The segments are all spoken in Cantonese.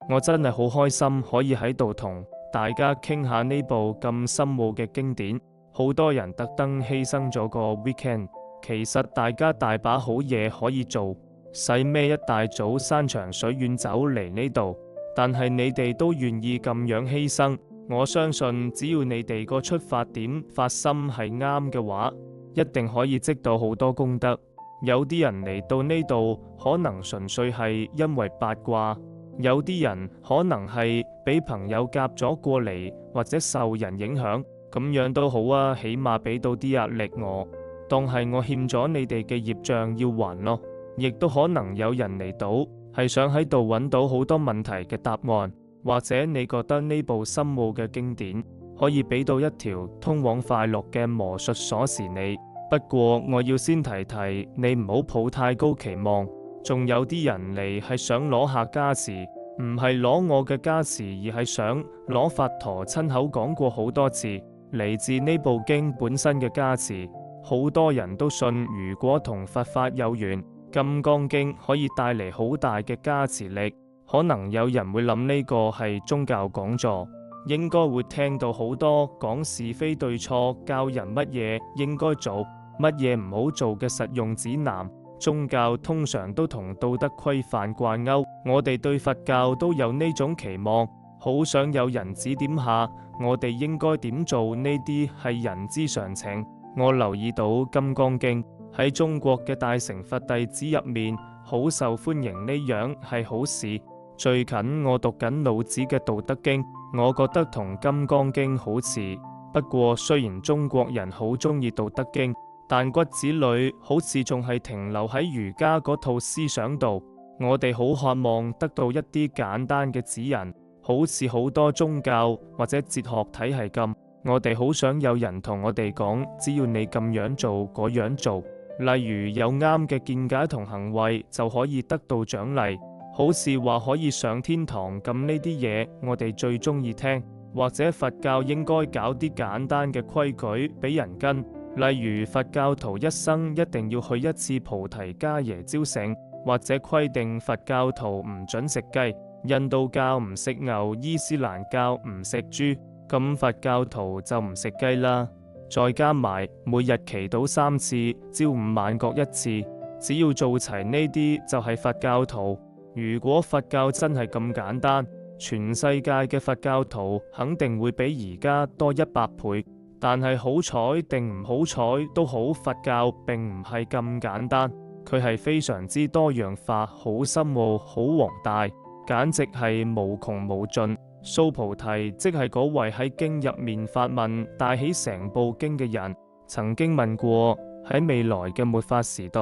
我真係好開心可以喺度同大家傾下呢部咁深奧嘅經典。好多人特登犧牲咗個 weekend， 其實大家大把好嘢可以做，使咩一大早山長水遠走嚟呢度？但係你哋都願意咁樣犧牲，我相信只要你哋個出發點發心係啱嘅話，一定可以積到好多功德。有啲人嚟到呢度可能純粹係因為八卦，有啲人可能係俾朋友夾咗過嚟，或者受人影響，咁樣都好啊，起碼俾到啲壓力我，當係我欠咗你哋嘅業障要還咯。亦都可能有人嚟到係想喺度揾到好多問題嘅答案，或者你覺得呢部深奧嘅經典可以俾到一條通往快樂嘅魔術鎖匙你。不過我要先提提你唔好抱太高期望，仲有啲人嚟係想攞下加持，唔係攞我嘅加持，而係想攞佛陀親口講過好多次嚟自呢部經本身嘅加持。好多人都信如果同佛法有緣，金剛經可以帶嚟好大嘅加持力。可能有人會諗呢個係宗教講座，應該會聽到好多講是非對錯，教人乜嘢應該做，乜嘢唔好做嘅實用指南。宗教通常都同道德規範掛鈎，我哋對佛教都有呢種期望，好想有人指點下我哋應該點做，呢啲係人之常情。我留意到《金剛經》喺中國嘅大乘佛弟子入面好受歡迎，呢樣係好事。最近我讀緊老子嘅《道德經》，我覺得同《金剛經》好似。不過雖然中國人好中意《道德經》，但骨子裏好似仲係停留喺儒家嗰套思想度。我哋好渴望得到一啲簡單嘅指引，好似好多宗教或者哲學體系咁。我哋好想有人同我哋講，只要你咁樣做嗰樣做，例如有啱嘅見解同行為就可以得到獎勵，好似話可以上天堂咁。呢啲嘢我哋最中意聽。或者佛教應該搞啲簡單嘅規矩俾人跟，例如佛教徒一生一定要去一次菩提迦耶招醒，或者規定佛教徒唔准食雞，印度教唔食牛，伊斯蘭教唔食豬，咁佛教徒就唔食雞啦。再加埋每日祈禱3次，朝午晚各1次，只要做齊呢啲就係佛教徒。如果佛教真係咁簡單，全世界嘅佛教徒肯定會比而家多100倍。但係好彩定唔好彩都好，佛教並唔係咁簡單，佢係非常之多樣化，好深奧，好宏大，簡直係無窮無盡。蘇菩提即係嗰位喺經入面發問帶起成部經嘅人，曾經問過喺未來嘅末法時代，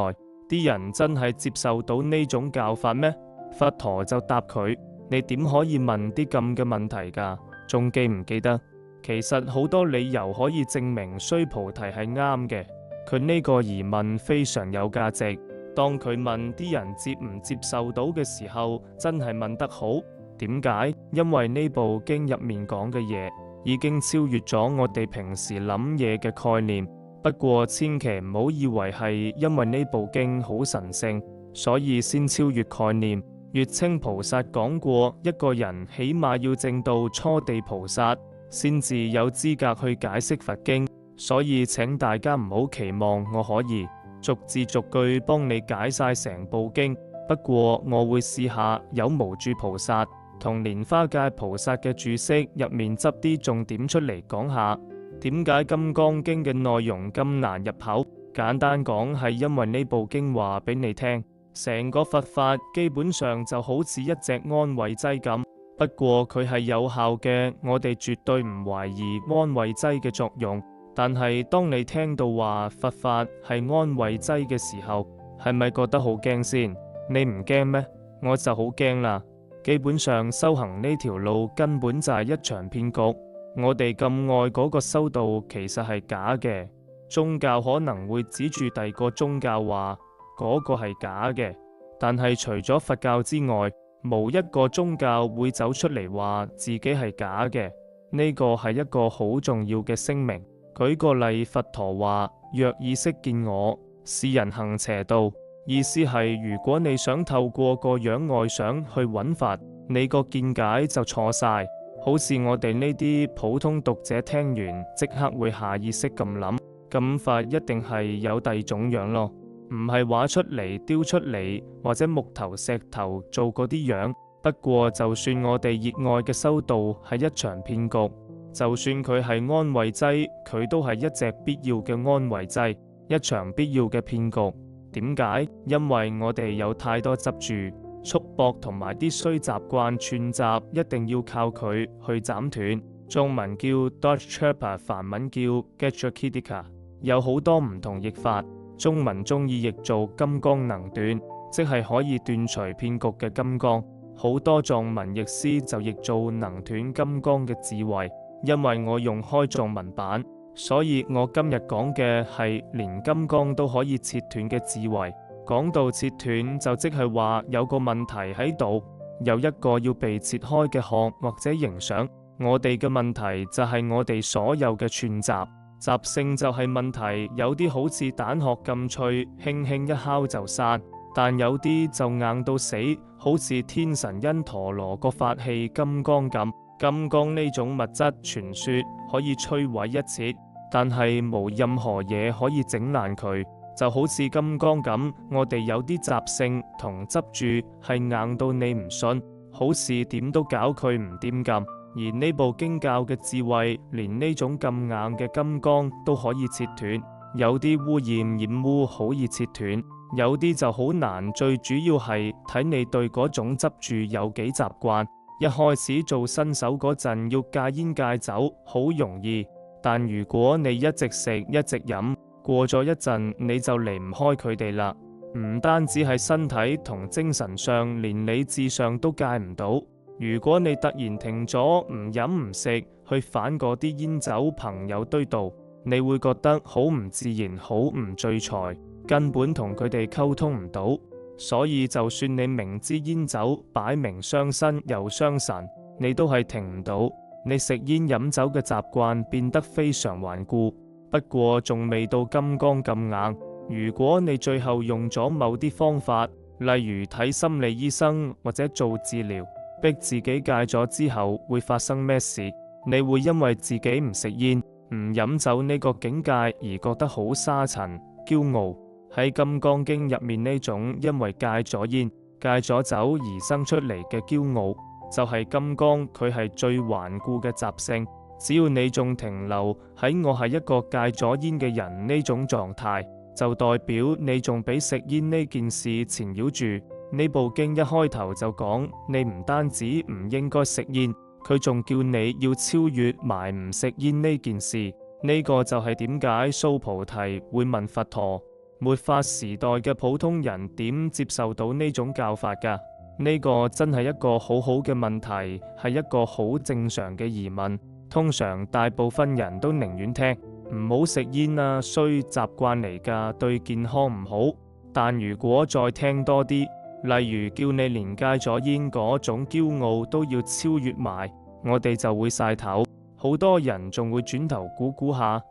啲人真係接受到呢種教法咩？佛陀就答佢：你點可以問啲咁嘅問題㗎？仲記唔記得？其實好多理由可以證明須菩提係啱嘅。佢呢個疑問非常有價值。當佢問啲人接唔接受到嘅時候，真係問得好。點解？因為呢部經入面講嘅嘢已經超越咗我哋平時諗嘢嘅概念。不過千祈唔好以為係因為呢部經好神聖，所以先超越概念。月稱菩薩講過，一個人起碼要證到初地菩薩，先至有資格去解釋佛經。所以請大家唔好期望我可以逐字逐句幫你解晒成部經。不過我會試下有無住菩薩同蓮花界菩薩嘅注釋入面執啲重點出嚟講下。點解金剛經嘅內容咁難入口？簡單講係因為呢部經話俾你聽，成個佛法基本上就好似一隻安慰劑咁。不過佢係有效嘅，我哋絕對唔懷疑安慰劑嘅作用。但係當你聽到話佛法係安慰劑嘅時候，係咪覺得好驚先？你唔驚咩？我就好驚啦。基本上修行呢條路根本就係一場騙局。我哋咁愛嗰個修道，其實係假嘅。宗教可能會指住第二個宗教話嗰個係假嘅，但係除咗佛教之外，無一個宗教會走出嚟話自己係假嘅。呢個係一個好重要嘅聲明。舉個例，佛陀話：若意識見我，是人行邪道。意思係如果你想透過個樣外想去揾法，你個見解就錯晒。好似我哋呢啲普通讀者聽完即刻會下意識咁諗，咁法一定係有第二種樣咯，唔係畫出嚟雕出嚟或者木頭石頭做嗰啲樣。不過就算我哋熱愛嘅修道係一場騙局，就算佢係安慰劑，佢都係一隻必要嘅安慰劑，一場必要嘅騙局。點解？因為我哋有太多執住、束縛同埋啲衰習慣串習，一定要靠佢去斬斷。中文叫 Dodge Trapper， 梵文叫 Getchakidika， 有好多唔同譯法。中文中意譯做金剛能斷，即係可以斷除騙局嘅金剛。好多藏文譯師就譯做能斷金剛嘅智慧。因為我用開藏文版，所以我今日講嘅係連金剛都可以切斷嘅智慧。講到切斷，就即係話有個問題喺度，有一個要被切開嘅殼或者形象。我哋嘅問題就係我哋所有嘅串習，習性就係問題。有啲好似蛋殼咁脆，輕輕一敲就散，但有啲就硬到死，好似天神因陀羅個法器金剛咁。金剛呢種物質傳說可以摧毀一切，但係冇任何嘢可以整爛佢。就好似金剛咁，我哋有啲習性同執住係硬到你唔信，好似點都搞佢唔掂咁。而呢部經教嘅智慧，連呢種咁硬嘅金剛都可以切斷。有啲污染染污可以切斷，有啲就好難。最主要係睇你對嗰種執住有幾習慣。一開始做新手嗰陣要戒煙戒酒好容易，但如果你一直食一直飲，過咗一陣你就離唔開佢哋啦。唔單止係身體同精神上，連理智上都戒唔到。如果你突然停咗唔飲唔食，去反嗰啲煙酒朋友堆度，你會覺得好唔自然，好唔聚財，根本同佢哋溝通唔到。所以就算你明知煙酒擺明傷身又傷神，你都係停唔到。你食煙飲酒嘅習慣變得非常頑固，不過仲未到金剛咁硬。如果你最後用咗某啲方法，例如睇心理醫生或者做治療，逼自己戒咗之後，會發生咩事？你會因為自己唔食煙、唔飲酒呢個境界而覺得好沙塵、驕傲。喺《金剛經》入面呢種因為戒咗煙、戒咗酒而生出嚟嘅驕傲，就係金剛，佢係最頑固嘅習性。只要你仲停留喺我係一個戒咗煙嘅人呢種狀態，就代表你仲俾食煙呢件事纏繞住。呢部經一開頭就講，你唔單止唔應該食煙，佢仲叫你要超越埋唔食煙呢件事。呢個就係點解蘇菩提會問佛陀，末法時代嘅普通人點接受到呢種教法㗎？呢個真係一個好好嘅問題，係一個好正常嘅疑問。通常大部分人都寧願聽唔好食煙啊，衰習慣嚟㗎，對健康唔好。但如果再聽多啲，例如叫你連戒咗煙嗰種驕傲都要超越埋，我哋就會晒頭。好多人仲會轉頭估估下，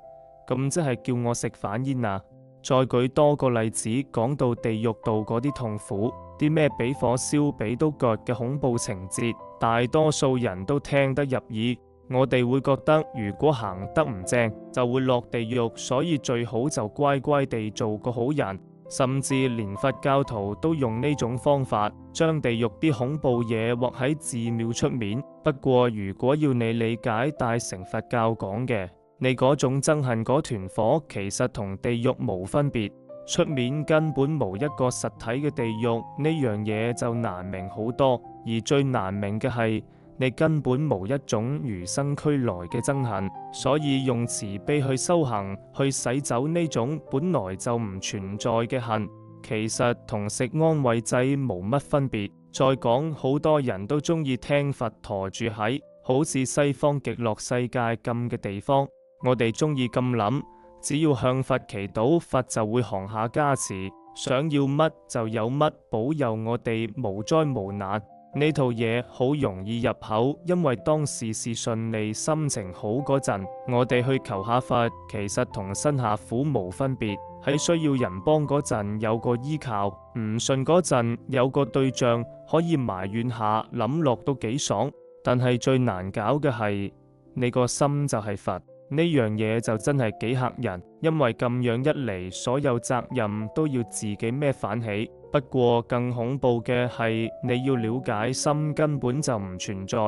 咁即係叫我食反煙啊？再舉多個例子，講到地獄道嗰啲痛苦，啲咩俾火燒、俾刀割嘅恐怖情節，大多數人都聽得入耳。我哋會覺得如果行得唔正，就會落地獄，所以最好就乖乖地做個好人。甚至連佛教徒都用呢種方法，將地獄啲恐怖嘢畫喺寺廟出面。不過如果要你理解大乘佛教講嘅，你嗰種憎恨嗰團火，其實同地獄無分別。出面根本無一個實體嘅地獄，呢樣嘢就難明好多。而最難明嘅係，你根本無一種與生俱來嘅憎恨，所以用慈悲去修行，去洗走呢種本來就唔存在嘅恨，其實同食安慰劑冇乜分別。再講，好多人都中意聽佛陀住喺好似西方極樂世界咁嘅地方，我哋中意咁諗，只要向佛祈禱，佛就會降下加持，想要乜就有乜，保佑我哋無災無難。呢套嘢好容易入口，因為當事事順利、心情好嗰陣，我哋去求下佛，其實同身下苦無分別。喺需要人幫嗰陣有個依靠，唔順嗰陣有個對象可以埋怨下，諗落都幾爽。但係最難搞嘅係你個心就係佛，呢樣嘢就真係幾嚇人，因為咁樣一嚟，所有責任都要自己孭反起。不過更恐怖嘅係你要了解心根本就唔存在，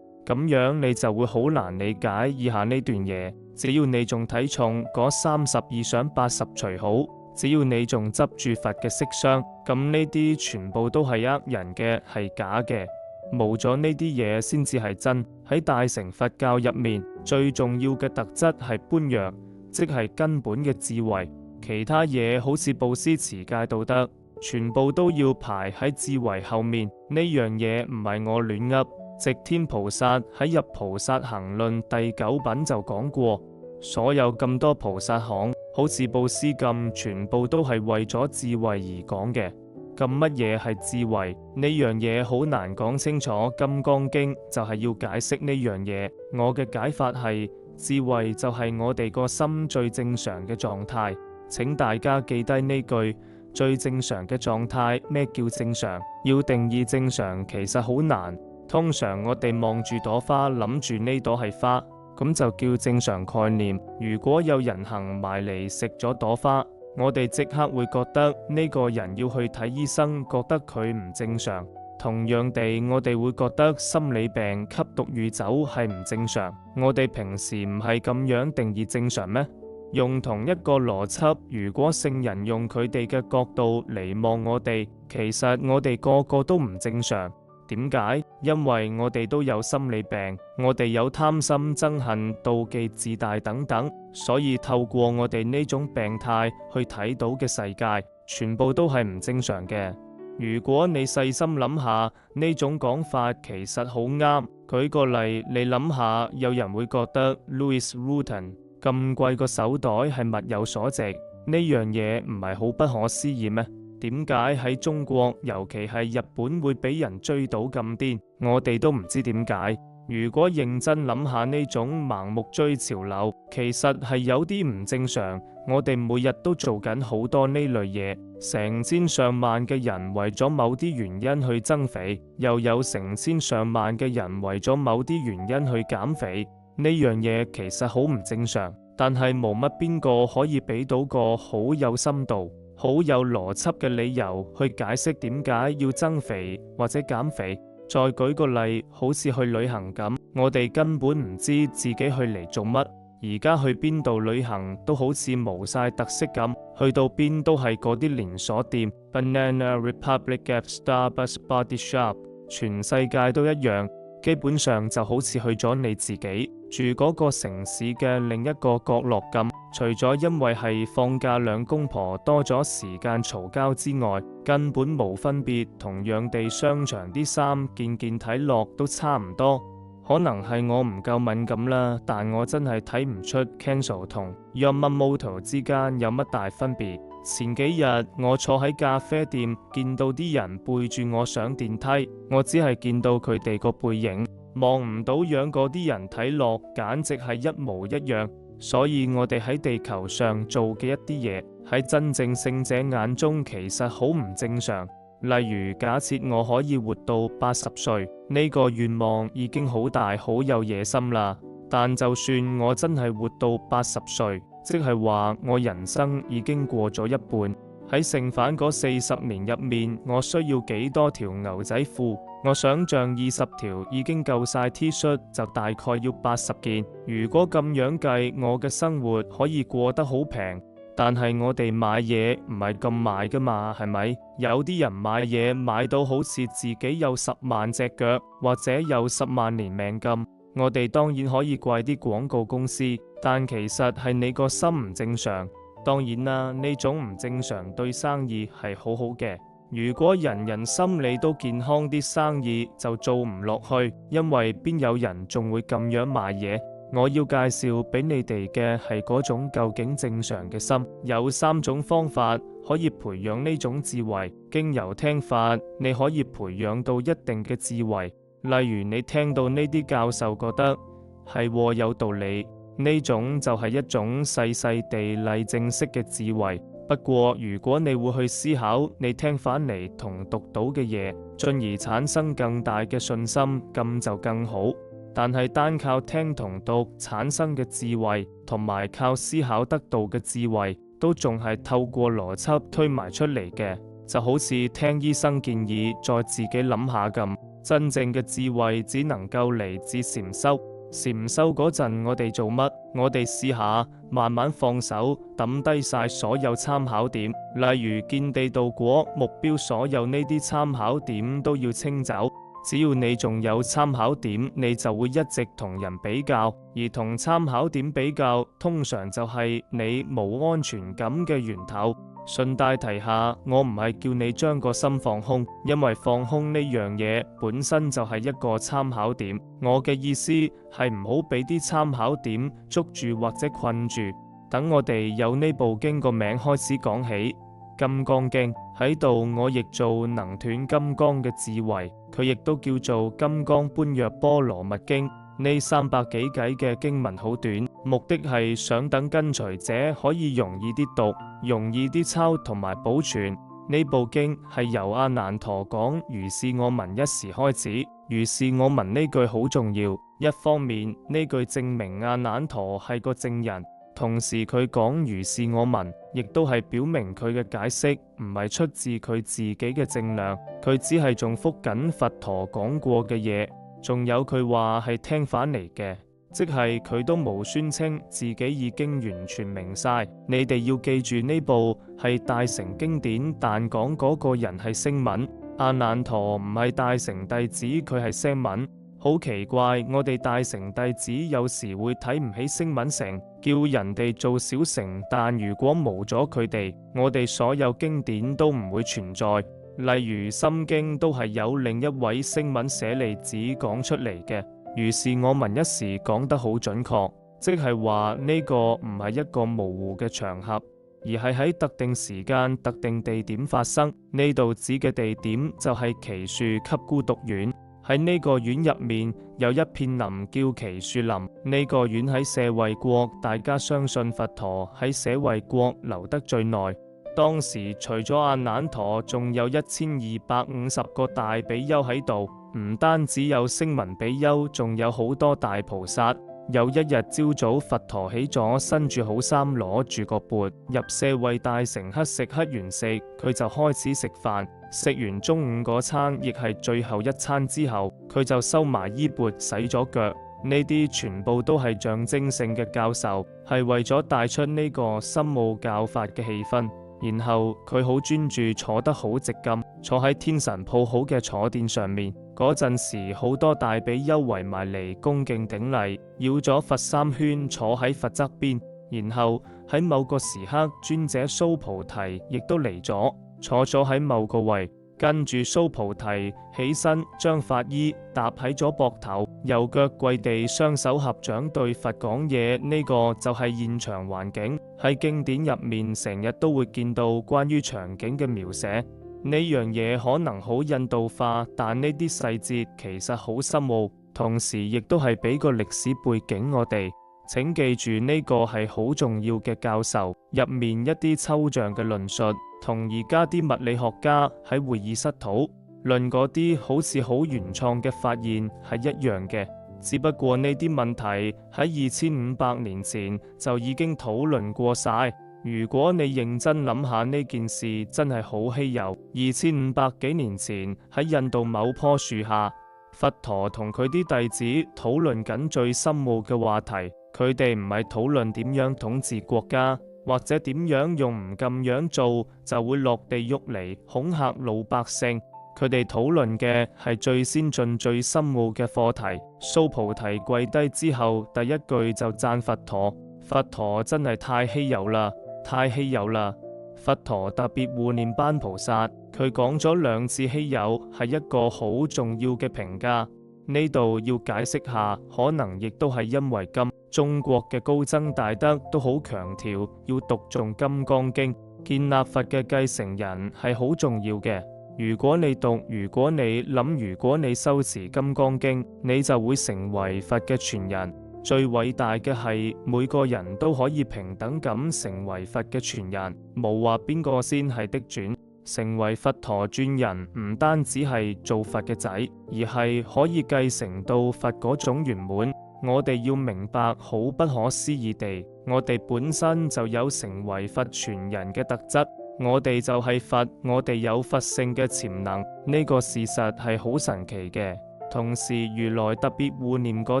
咁樣你就會好難理解以下呢段嘢。只要你仲睇重嗰32想80隨好，只要你仲執住佛嘅色相，咁呢啲全部都係呃人嘅，係假嘅。冇咗呢啲嘢先至係真。喺大乘佛教入面，最重要嘅特質係般若，即係根本嘅智慧。其他嘢好似布施、持戒、道德，全部都要排喺智慧後面。呢樣嘢唔係我亂噏，寂天菩薩喺《入菩薩行論》第9品就講過，所有咁多菩薩行，好似布施咁，全部都係為咗智慧而講嘅。咁乜嘢係智慧？呢樣嘢好難講清楚，《金剛經》就係要解釋呢樣嘢。我嘅解法係，智慧就係我哋個心最正常嘅狀態。請大家記低呢句，最正常嘅狀態。咩叫正常？要定義正常其實好難。通常我哋望住朵花，諗住呢朵係花，咁就叫正常概念。如果有人行埋嚟食咗朵花，我哋即刻會覺得呢個人要去睇醫生，覺得佢唔正常。同樣地，我哋會覺得心理病吸毒酗酒係唔正常。我哋平時唔係咁樣定義正常咩？用同一個邏輯，如果聖人用佢哋嘅角度嚟望我哋，其實我哋個個都唔正常。點解？因為我哋都有心理病，我哋有貪心、憎恨、妒忌、自大等等，所以透過我哋呢種病態去睇到嘅世界，全部都係唔正常嘅。如果你細心諗下，呢種講法其實好啱。舉個例，你諗下，有人會覺得 Louis Vuitton 咁貴個手袋係物有所值，呢樣嘢唔係好不可思議咩？點解喺中國，尤其係日本會俾人追到咁癲？我哋都唔知點解。如果認真諗下呢種盲目追潮流，其實係有啲唔正常。我哋每日都做緊好多呢類嘢，成千上萬嘅人為咗某啲原因去增肥，又有成千上萬嘅人為咗某啲原因去減肥。呢樣嘢其實好唔正常，但係冇乜邊個可以俾到個好有深度、好有邏輯嘅理由去解釋點解要增肥或者減肥。再舉個例，好似去旅行咁，我哋根本唔知自己去嚟做乜。而家去邊度旅行都好似冇晒特色咁，去到邊都係嗰啲連鎖店 ，Banana Republic、Gap、Starbucks、Body Shop， 全世界都一樣。基本上就好似去咗你自己住嗰個城市嘅另一個角落咁，除咗因為係放假兩公婆多咗時間嘈交之外，根本冇分別。同樣地，商場啲衫件件睇落都差唔多。可能係我唔夠敏感啦，但我真係睇唔出 Kenzo 同 Yamamoto 之間有乜大分別。前幾日我坐喺咖啡店，見到啲人背住我上電梯，我只係見到佢哋個背影，望唔到樣。嗰啲人睇落簡直係一模一樣。所以我哋喺地球上做嘅一啲嘢，喺真正聖者眼中其實好唔正常。例如假設我可以活到80歲，呢個願望已經好大，好有野心啦。但就算我真係活到80歲，即係話我人生已經過咗一半。喺剩返嗰40年入面，我需要幾多條牛仔褲？我想象20條已經夠晒 T 恤，就大概要80件。如果咁樣計，我嘅生活可以過得好平。但係我哋買嘢唔係咁買噶嘛，係咪？有啲人買嘢買到好似自己有10萬隻腳，或者有10萬年命咁。我哋當然可以怪啲廣告公司，但其實係你個心唔正常。當然啦，呢種唔正常對生意係好好嘅。如果人人心理都健康，啲生意就做唔落去，因為邊有人仲會咁樣賣嘢？我要介紹俾你哋嘅係嗰種究竟正常嘅心。有3種方法可以培養呢種智慧。經由聽法，你可以培養到一定嘅智慧。例如你聽到呢啲教授覺得係有道理，呢種就係一種細細地例證式嘅智慧。不過如果你會去思考你聽返嚟同讀到嘅嘢，進而產生更大嘅信心，咁就更好。但係單靠聽同讀產生嘅智慧，同埋靠思考得到嘅智慧，都仲係透過邏輯推埋出嚟嘅，就好似聽醫生建議再自己諗下咁。真正嘅智慧只能夠嚟自禪修。禪修嗰陣，我哋做乜？我哋試下慢慢放手，抌低晒所有參考點，例如見地道果、目標，所有呢啲參考點都要清走。只要你仲有參考點，你就會一直同人比較，而同參考點比較，通常就係你冇安全感嘅源頭。順帶提下，我唔係叫你將個心放空，因為放空呢樣嘢本身就係一個參考點。我嘅意思係唔好俾啲參考點捉住或者困住。等我哋由呢部經個名開始講起，《金剛經》喺度，我譯做能斷金剛嘅智慧，佢亦都叫做《金剛般若波羅蜜經》。呢300幾偈嘅經文好短，目的係想等跟隨者可以容易啲讀，容易啲抄同埋保存。呢部經係由阿難陀講如是我聞一時開始。如是我聞呢句好重要，一方面呢句證明阿難陀係個證人，同時佢講如是我聞，亦都係表明佢嘅解釋唔係出自佢自己嘅證量，佢只係重複緊佛陀講過嘅嘢。仲有佢話係聽返嚟嘅，即係佢都冇宣稱自己已經完全明晒。你哋要記住呢部係大乘經典，但講嗰個人係聲聞。阿難陀唔係大乘弟子，佢係聲聞。好奇怪，我哋大乘弟子有時會睇唔起聲聞乘，叫人哋做小乘，但如果冇咗佢哋，我哋所有經典都唔會存在。例如《心經》都係有另一位聲聞舍利子講出嚟嘅。如是我聞一時講得好準確，即係話呢個唔係一個模糊嘅場合，而係喺特定時間、特定地點發生。呢度指嘅地點就係祇樹給孤獨園。喺呢個院入面有一片林叫祇樹林。呢個院喺舍衛國，大家相信佛陀喺舍衛國留得最耐。當時除咗阿難陀，仲有1250個大比丘喺度，唔單止有聲聞比丘，仲有好多大菩薩。有一日朝早，佛陀起咗，身住好衫，攞住個缽，入舍衛大城乞食，乞完食，佢就開始食飯。食完中午嗰餐，亦係最後一餐之後，佢就收埋衣缽，洗咗腳。呢啲全部都係象徵性嘅教授，係為咗帶出呢個深奧教法嘅氣氛。然後佢好專注，坐得好直咁，坐喺天神鋪好嘅坐墊上面。嗰陣時，好多大比丘圍埋嚟恭敬頂禮，繞咗佛3圈，坐喺佛側邊。然後喺某個時刻，尊者蘇菩提亦都嚟咗，坐咗喺某個位。跟住蘇菩提起身，將法衣搭喺咗膊頭，右腳跪地，雙手合掌對佛講嘢。呢個就係現場環境。喺經典入面成日都會見到關於場景嘅描寫。呢樣嘢可能好印度化，但呢啲細節其實好深奧，同時亦都係俾個歷史背景我哋。請記住呢個係好重要嘅教授，入面一啲抽象嘅論述，同而家啲物理學家喺會議室討論嗰啲好似好原創嘅發現係一樣嘅，只不過呢啲問題喺2500年前就已經討論過晒。如果你認真諗下呢件事，真係好稀有。2500幾年前喺印度某棵樹下，佛陀同佢啲弟子討論緊最深奧嘅話題。佢哋唔係討論點樣統治國家，或者點樣用唔咁樣做就會落地獄嚟恐嚇老百姓。佢哋討論嘅係最先進、最深奧嘅課題。蘇菩提跪低之後，第一句就讚佛陀：佛陀真係太稀有啦，太稀有啦！佛陀特別護念班菩薩，佢講咗2次稀有，係一個好重要嘅評價。呢度要解釋下，可能亦都係因為中國嘅高僧大德都好強調要讀誦《金剛經》，建立佛嘅繼承人係好重要嘅。如果你讀，如果你諗，如果你修持《金剛經》，你就會成為佛嘅傳人。最偉大嘅係每個人都可以平等咁成為佛嘅傳人，冇話邊個先係的傳。成為佛陀傳人唔單止係做佛嘅仔，而係可以繼承到佛嗰種圓滿。我哋要明白，好不可思議地，我哋本身就有成為佛傳人嘅特質。我哋就係佛，我哋有佛性嘅潛能，呢個事實係好神奇嘅。同時，如來特別護念嗰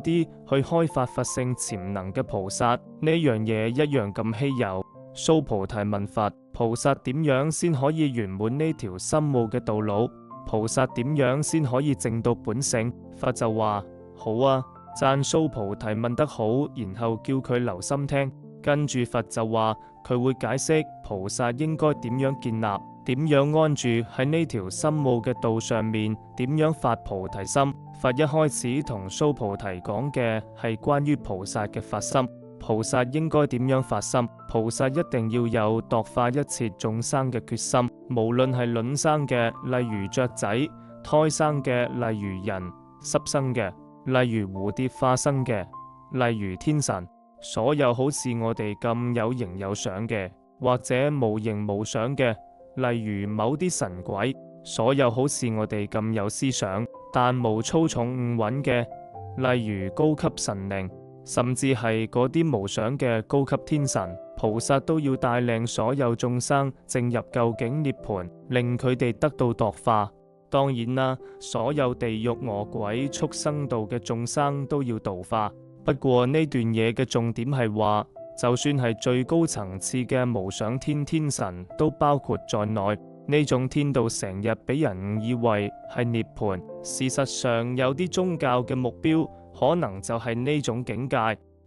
啲去開發佛性潛能嘅菩薩，呢樣嘢一樣咁稀有。蘇菩提問佛：菩薩點樣先可以圓滿呢條深奧嘅道路？菩薩點樣先可以證到本性？佛就話：好啊，讚蘇菩提問得好，然後叫佢留心聽。跟住佛就話佢會解釋菩薩應該點樣建立，點樣安住喺呢條深奧嘅道上面，點樣發菩提心。佛一開始同蘇菩提講嘅係關於菩薩嘅發心。菩薩應該點樣發心？菩薩一定要有度化一切眾生嘅決心，無論係卵生嘅，例如雀仔；胎生嘅，例如人；濕生嘅，例如蝴蝶化生嘅，例如天神。所有好似我哋咁有形有相嘅，或者無形無相嘅，例如某啲神鬼；所有好似我哋咁有思想，但無粗重誤穩嘅，例如高級神靈。甚至係嗰啲無想嘅高級天神，菩薩都要帶領所有眾生證入究竟涅槃，令佢哋得到度化。當然啦，所有地獄餓鬼畜生道嘅眾生都要度化。不過呢段嘢嘅重點係話，就算係最高層次嘅無想天天神都包括在內。呢種天道成日俾人誤以為係涅槃，事實上有啲宗教嘅目標可能就係呢種境界，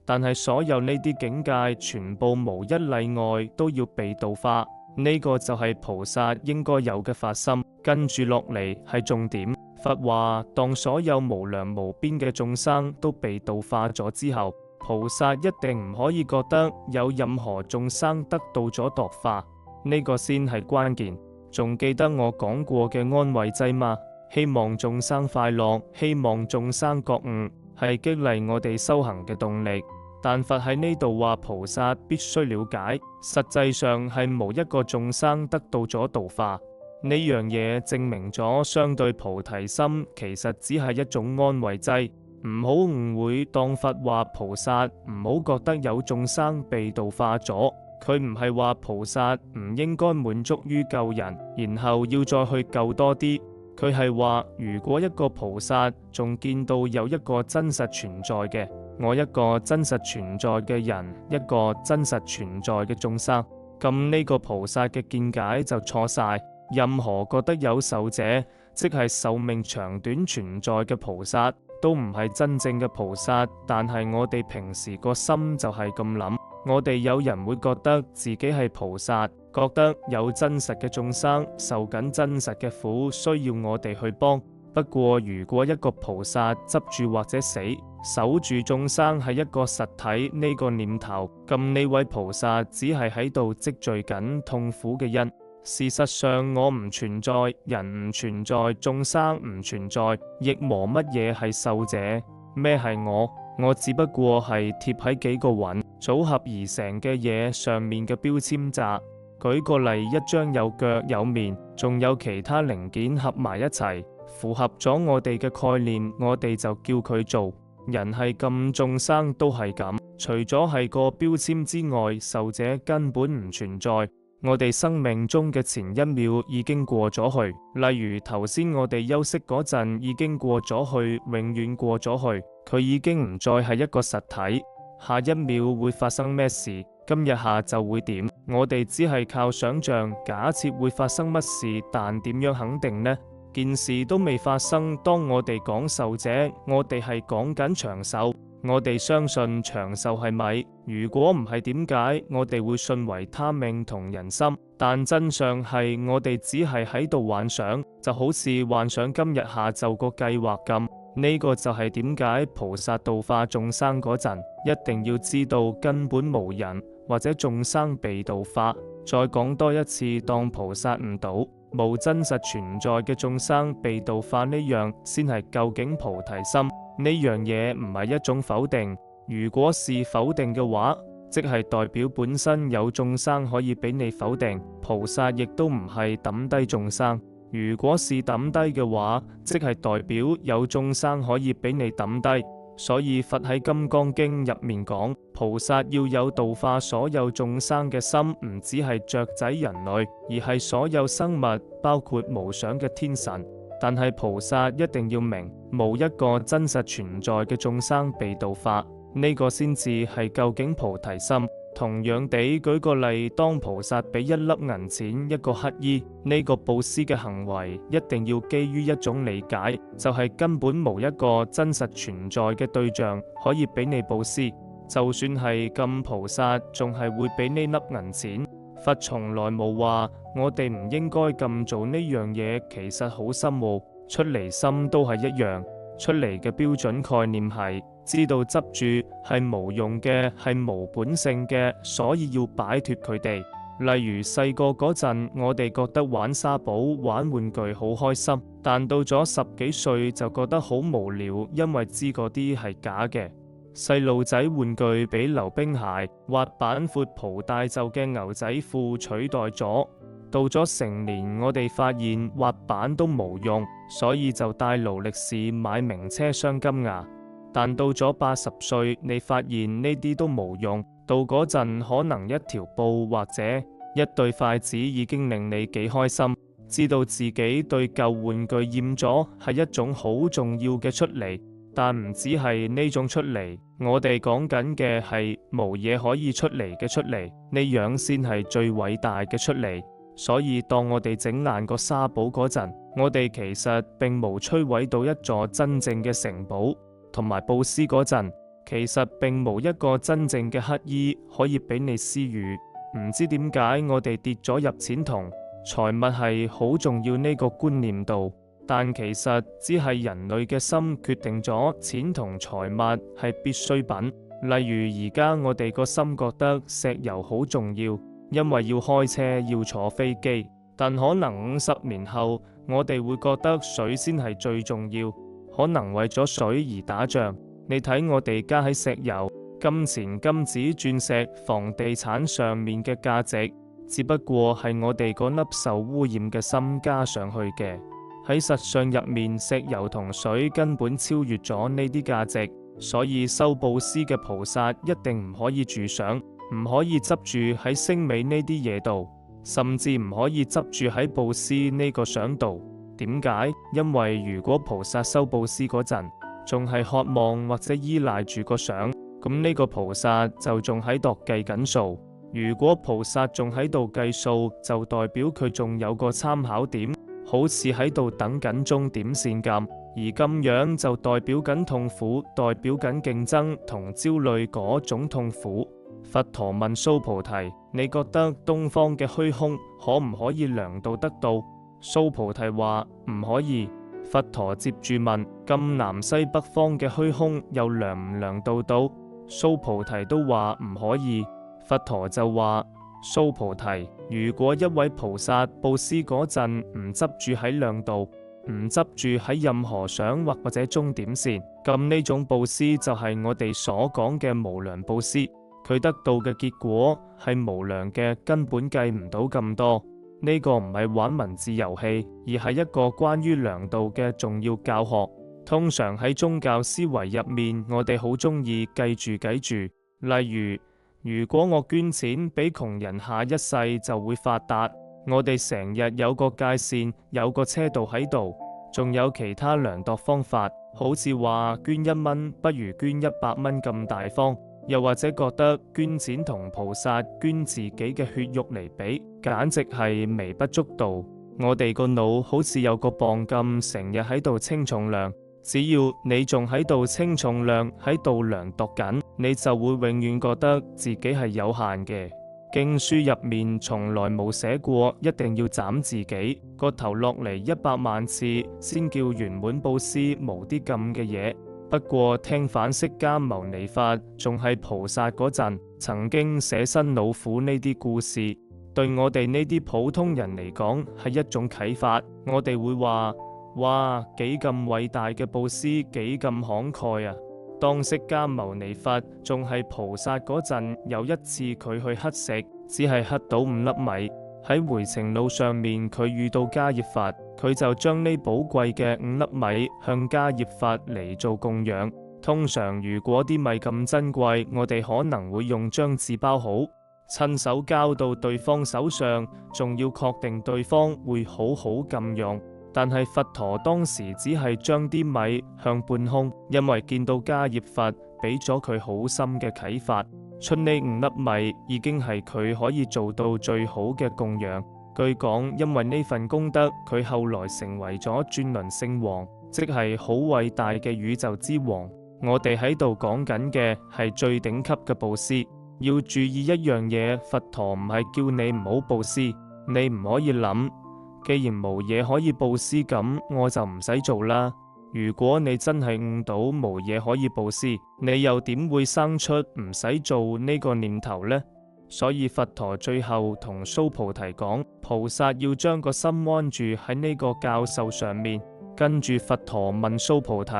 但係所有呢啲境界全部無一例外都要被度化，呢個就係菩薩應該有嘅發心。跟住落嚟係重點，佛話當所有無量無邊嘅眾生都被度化咗之後，菩薩一定唔可以覺得有任何眾生得到咗度化，呢個先係關鍵。仲記得我講過嘅安慰劑嗎？希望眾生快樂，希望眾生覺悟，係激勵我哋修行嘅動力。但佛喺呢度話菩薩必須了解，實際上係無一個眾生得到咗度化。呢樣嘢證明咗相對菩提心其實只係一種安慰劑。唔好誤會，當佛話菩薩唔好覺得有眾生被度化咗，佢唔係話菩薩唔應該滿足於救人，然後要再去救多啲。佢係話，如果一個菩薩仲見到有一個真實存在嘅我，一個真實存在嘅人，一個真實存在嘅眾生，咁呢個菩薩嘅見解就錯晒。任何覺得有壽者，即係壽命長短存在嘅菩薩，都唔係真正嘅菩薩。但係我哋平時個心就係咁諗。我哋有人會覺得自己係菩薩，覺得有真實嘅眾生受緊真實嘅苦，需要我哋去幫。不過如果一個菩薩執住或者死守住眾生係一個實體呢個念頭，咁呢位菩薩只係喺度積聚緊痛苦嘅因。事實上，我唔存在，人唔存在，眾生唔存在，亦無乜嘢係壽者。咩係我？我只不過係貼喺幾個雲組合而成嘅嘢上面嘅標籤咋。舉個例，一張有腳有面，仲有其他零件合埋一齊，符合咗我哋嘅概念，我哋就叫佢做人係咁，眾生都係咁。除咗係個標籤之外，壽者根本唔存在。我哋生命中嘅前一秒已經過咗去，例如頭先我哋休息嗰陣已經過咗去，永遠過咗去，佢已經唔再係一個實體。下一秒會發生咩事？今日下晝會點？我哋只係靠想象，假設會發生乜事，但點樣肯定呢？件事都未發生。當我哋講壽者，我哋係講緊長壽。我哋相信長壽係咪？如果唔係，點解我哋會信為他命同人心？但真相係我哋只係喺度幻想，就好似幻想今日下晝個計劃咁。呢個就係點解菩薩度化眾生嗰陣，一定要知道根本無人或者眾生被度化。再講多一次，當菩薩悟到無真實存在嘅眾生被度化，呢樣先係究竟菩提心。呢樣嘢唔係一種否定，如果是否定嘅話，即係代表本身有眾生可以俾你否定，菩薩亦都唔係抌低眾生。如果是抌低嘅話，即係代表有眾生可以俾你抌低。所以佛喺《金剛經》入面講，菩薩要有度化所有眾生嘅心，唔只係雀仔人類，而係所有生物，包括無想嘅天神。但係菩薩一定要明，冇一個真實存在嘅眾生被度化，呢個先至係究竟菩提心。同樣地，舉個例，當菩薩俾一粒銀錢一個乞兒，呢個布施嘅行為一定要基於一種理解，就係根本冇一個真實存在嘅對象可以俾你布施。就算係禁菩薩，仲係會俾呢粒銀錢。佛從來冇話我哋唔應該咁做呢樣嘢，其實好深奧，出離心都係一樣。出離嘅標準概念係知道執住係無用嘅，係無本性嘅，所以要擺脫佢哋。例如細個嗰陣，我哋覺得玩沙堡、玩玩具好開心，但到咗10幾歲就覺得好無聊，因為知嗰啲係假嘅。細路仔玩具俾溜冰鞋、滑板闊袍大袖嘅牛仔褲取代咗。到咗成年，我哋發現滑板都冇用，所以就帶勞力士買名車鑲金牙。但到咗80歲，你發現呢啲都冇用，到嗰陣可能一條布或者一對筷子已經令你幾開心。知道自己對舊玩具厭咗係一種好重要嘅出離，但唔只係呢種出離，我哋講緊嘅係無嘢可以出離嘅出離，呢樣先係最偉大嘅出離。所以當我哋整爛個沙堡嗰陣，我哋其實並無摧毀到一座真正嘅城堡。同埋布施嗰陣，其實並無一個真正嘅乞兒可以俾你施予。唔知點解我哋跌咗入錢同財物係好重要呢個觀念度，但其實只係人類嘅心決定咗錢同財物係必需品。例如而家我哋個心覺得石油好重要，因為要開車要坐飛機，但可能50年後我哋會覺得水先係最重要。可能為咗水而打仗。你睇我哋加喺石油、金錢、金子、鑽石、房地產上面嘅價值，只不過係我哋嗰粒受污染嘅心加上去嘅。喺實相入面，石油同水根本超越咗呢啲價值，所以修布施嘅菩薩一定唔可以住想，唔可以執住喺星美呢啲嘢度，甚至唔可以執住喺布施呢個想度。點解？因為如果菩薩修布施嗰陣，仲係渴望或者依賴住個想，咁呢個菩薩就仲喺度計緊數。如果菩薩仲喺度計數，就代表佢仲有個參考點，好似喺度等緊終點線咁。而咁樣就代表緊痛苦，代表緊競爭同焦慮嗰種痛苦。佛陀問蘇菩提：你覺得東方嘅虛空可唔可以量度得到？蘇菩提話唔可以。佛陀接住問：咁南西北方嘅虛空又量唔量度到？蘇菩提都話唔可以。佛陀就話：蘇菩提，如果一位菩薩布施嗰陣唔執住喺量度，唔執住喺任何想或者終點線，咁呢種布施就係我哋所講嘅無量布施。佢得到嘅結果係無量嘅，根本計唔到咁多。呢個唔係玩文字遊戲，而係一個關於量度嘅重要教學。通常喺宗教思維入面，我哋好中意計住。例如果我捐錢俾窮人，下一世就會發達。我哋成日有個界線，有個車道喺度，仲有其他量度方法，好似話捐1蚊不如捐100蚊咁大方。又或者覺得捐錢同菩薩捐自己嘅血肉嚟比，簡直係微不足道。我哋個腦好似有個磅咁，成日喺度稱重量。只要你仲喺度稱重量，喺度量度緊，你就會永遠覺得自己係有限嘅。經書入面從來冇寫過一定要斬自己，個頭落嚟100萬次先叫圓滿布施，無啲咁嘅嘢。不過聽返釋迦牟尼佛仲係菩薩嗰陣，曾經捨身老虎呢啲故事，對我哋呢啲普通人嚟講係一種啟發。我哋會話：哇，幾咁偉大嘅布施，幾咁慷慨啊！當釋迦牟尼佛仲係菩薩嗰陣，有一次佢去乞食，只係乞到5粒米。喺回程路上面，佢遇到迦葉佛，佢就將呢寶貴嘅5粒米向迦葉佛嚟做供養。通常如果啲米咁珍貴，我哋可能會用張紙包好，親手交到對方手上，仲要確定對方會好好咁用。但係佛陀當時只係將啲米向半空，因為見到迦葉佛俾咗佢好深嘅啟發，出呢5粒米已經係佢可以做到最好嘅供養。據講，因為呢份功德，佢後來成為咗轉輪聖王，即係好偉大嘅宇宙之王。我哋喺度講緊嘅係最頂級嘅布施。要注意一樣嘢，佛陀唔係叫你唔好布施，你唔可以諗，既然無嘢可以布施，咁我就唔使做啦。如果你真係悟到無嘢可以布施，你又點會生出唔使做呢個念頭呢？所以佛陀最後同蘇菩提講，菩薩要將個心安住喺呢個教授上面。跟住佛陀問蘇菩提，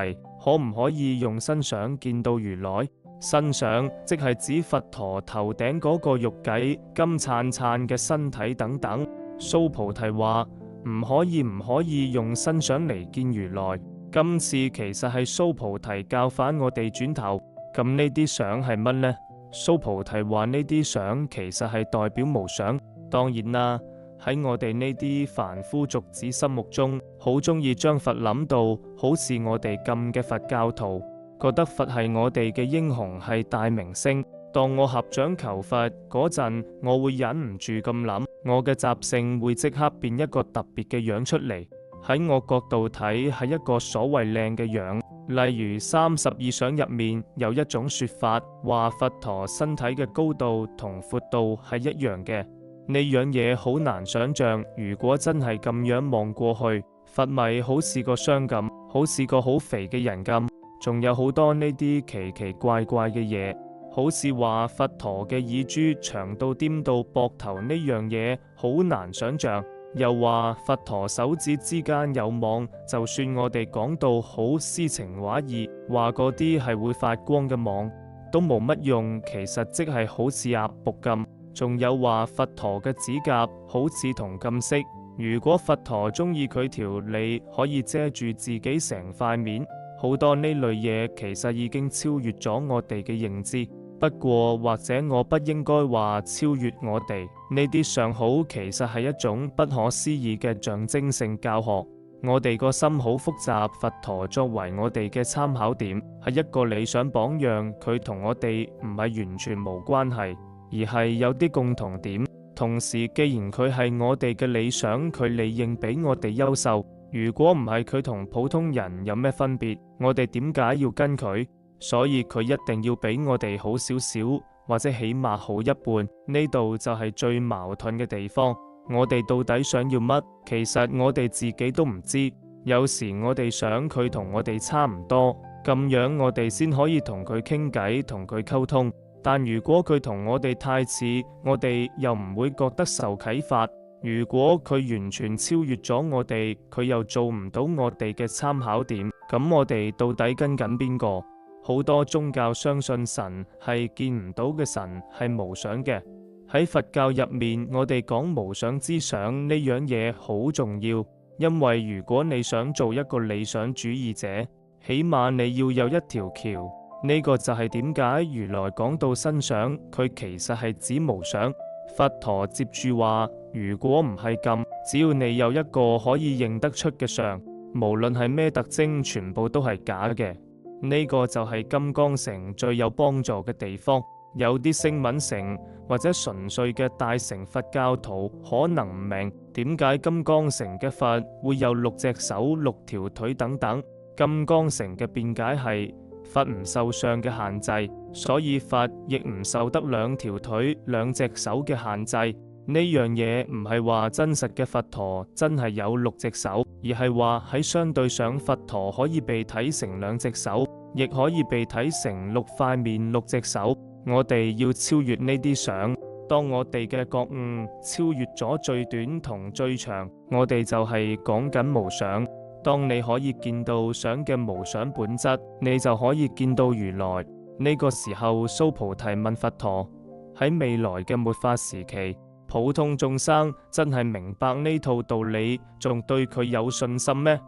可唔可以用身想見到如來？身想即係指佛陀頭頂嗰個玉髻、金燦燦嘅身體等等。蘇菩提話唔可以用身想嚟見如來。今次其實係蘇菩提教返我哋轉頭。咁呢啲相係乜呢？蘇菩提話呢啲相其實係代表無想。當然啦，喺我哋呢啲凡夫俗子心目中，好中意將佛諗到好似我哋咁嘅佛教徒，覺得佛係我哋嘅英雄，係大明星。當我合掌求佛嗰陣，我會忍唔住咁諗，我嘅習性會即刻變一個特別嘅樣出嚟。喺我角度睇，係一個所謂靚嘅樣。例如32相入面有一種說法，話佛陀身體嘅高度同闊度係一樣嘅。呢樣嘢好難想象，如果真係咁樣望過去，佛咪好似個箱咁，好似個好肥嘅人咁。仲有好多呢啲奇奇怪怪嘅嘢，好似話佛陀嘅耳珠長到掂到膊頭呢樣嘢，好難想象。又話佛陀手指之間有網，就算我哋講到好詩情畫意，話嗰啲係會發光嘅網，都冇乜用。其實即係好似鴨脖咁。仲有話佛陀嘅指甲好似銅金色。如果佛陀中意佢條脷可以遮住自己成塊面，好多呢類嘢其實已經超越咗我哋嘅認知。不過或者我不應該話超越我哋，呢啲尚好，其實係一種不可思議嘅象徵性教學。我哋個心好複雜，佛陀作為我哋嘅參考點，係一個理想榜樣。佢同我哋唔係完全無關係，而係有啲共同點。同時，既然佢係我哋嘅理想，佢理應比我哋優秀。如果唔係，佢同普通人有咩分別？我哋點解要跟佢？所以佢一定要比我哋好少少，或者起碼好一半。呢度就係最矛盾嘅地方。我哋到底想要乜？其實我哋自己都唔知。有時我哋想佢同我哋差唔多，咁樣我哋先可以同佢傾偈，同佢溝通。但如果佢同我哋太似，我哋又唔會覺得受啟發。如果佢完全超越咗我哋，佢又做唔到我哋嘅參考點，咁我哋到底跟緊邊個？好多宗教相信神係見唔到嘅，神係無想嘅。喺佛教入面，我哋講無想之想呢樣嘢好重要，因為如果你想做一個理想主義者，起碼你要有一條橋。呢個就係點解如來講到身想，佢其實係指無想。佛陀接住話，如果唔係咁，只要你有一個可以認得出嘅相，無論係咩特徵，全部都係假嘅。呢個就係金剛乘最有幫助嘅地方。有啲聲聞乘或者純粹嘅大乘佛教徒可能唔明點解金剛乘嘅佛會有6隻手、6條腿等等。金剛乘嘅辯解係佛唔受相嘅限制，所以佛亦唔受得2條腿、2隻手嘅限制。呢樣嘢唔係話真實嘅佛陀真係有6隻手，而係話喺相對上佛陀可以被睇成2隻手，亦可以被睇成6塊面、6隻手。我哋要超越呢啲相。當我哋嘅覺悟超越咗最短同最長，我哋就係講緊無想。當你可以見到想嘅無想本質，你就可以見到如來。呢個時候，蘇菩提問佛陀：喺未來嘅末法時期，普通眾生真係明白呢套道理，仲對佢有信心咩？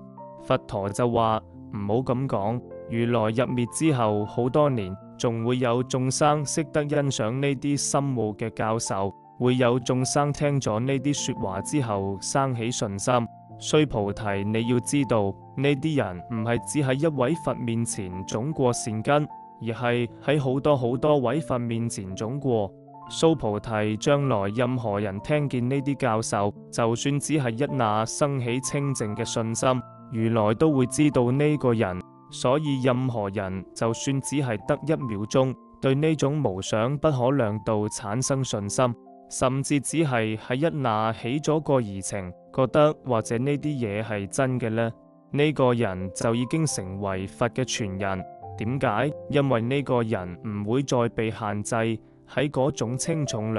佛陀就話：唔好咁講，如來入滅之後好多年，仲會有眾生識得欣賞呢啲深奧嘅教授，會有眾生聽咗呢啲說話之後生起信心。須菩提，你要知道，呢啲人唔係只喺一位佛面前種過善根，而係喺好多好多位佛面前種過。蘇菩提，將來任何人聽見呢啲教授，就算只係一那生起清淨嘅信心，如來都會知道呢個人。所以任何人就算只係得1秒鐘，對呢種無想不可量度產生信心，甚至只係喺一那起咗個疑情，覺得或者呢啲嘢係真嘅呢，呢個人就已經成為佛嘅傳人。點解？因為呢個人唔會再被限制喺嗰種輕重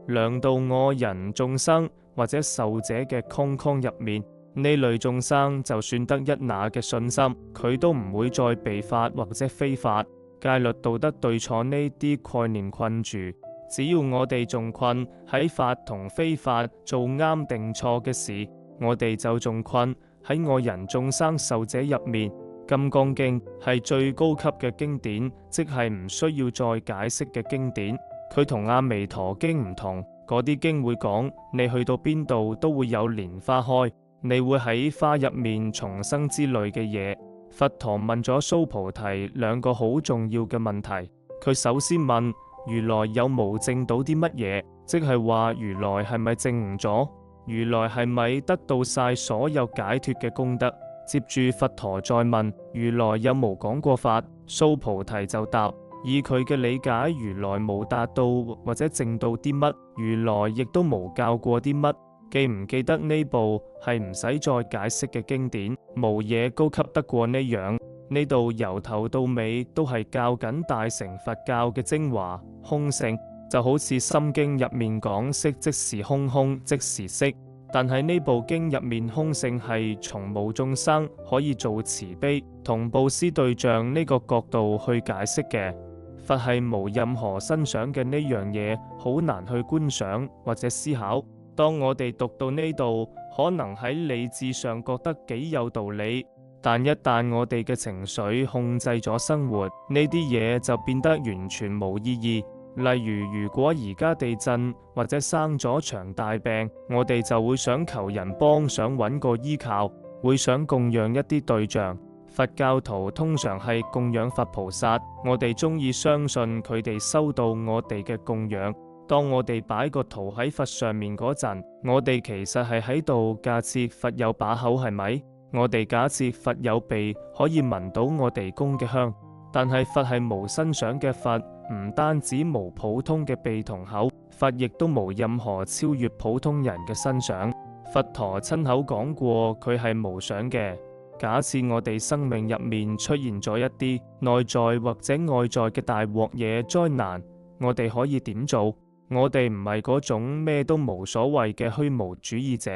量到我人眾生或者受者嘅框框入面。呢類眾生就算得一那嘅信心，佢都唔會再被法或者非法、戒律、道德、對錯呢啲概念困住。只要我哋仲困喺法同非法做啱定錯嘅事，我哋就仲困喺我人眾生受者入面。金剛經係最高級嘅經典，即係唔需要再解釋嘅經典。佢同阿彌陀經唔同，嗰啲經會講你去到邊度都會有蓮花開，你會喺花入面重生之類嘅嘢。佛陀問咗蘇菩提2個好重要嘅問題。佢首先問如來有冇證到啲乜嘢，即係話如來係咪證悟咗，如來係咪得到晒所有解脫嘅功德。接住佛陀再問如來有冇講過法，蘇菩提就答以佢嘅理解，如來冇達到或者證到啲乜，如來亦都冇教過啲乜。記唔記得呢部係唔使再解釋嘅經典，冇嘢高級得過呢樣。呢度由頭到尾都係教緊大乘佛教嘅精華，空性就好似心經入面講色即是空，空即是色。但係呢部經入面空性係從無眾生可以做慈悲同布施對象呢個角度去解釋嘅。佛係無任何身想嘅呢樣嘢，好難去觀想或者思考。當我哋讀到呢度，可能喺理智上覺得幾有道理，但一旦我哋嘅情緒控制咗生活，呢啲嘢就變得完全冇意義。例如，如果而家地震或者生咗場大病，我哋就會想求人幫，想揾個依靠，會想供養一啲對象。佛教徒通常係供養佛菩薩，我哋中意相信佢哋收到我哋嘅供養。當我哋擺個圖喺佛上面嗰陣，我哋其實係喺度假設佛有把口，係咪？我哋假設佛有鼻，可以聞到我哋供嘅香。但係佛係無身想嘅佛，唔單止無普通嘅鼻同口，佛亦都無任何超越普通人嘅身想。佛陀親口講過，佢係無想嘅。假設我哋生命入面出現咗一啲內在或者外在嘅大鑊嘢災難，我哋可以點做？我哋唔係嗰種咩都無所謂嘅虛無主義者。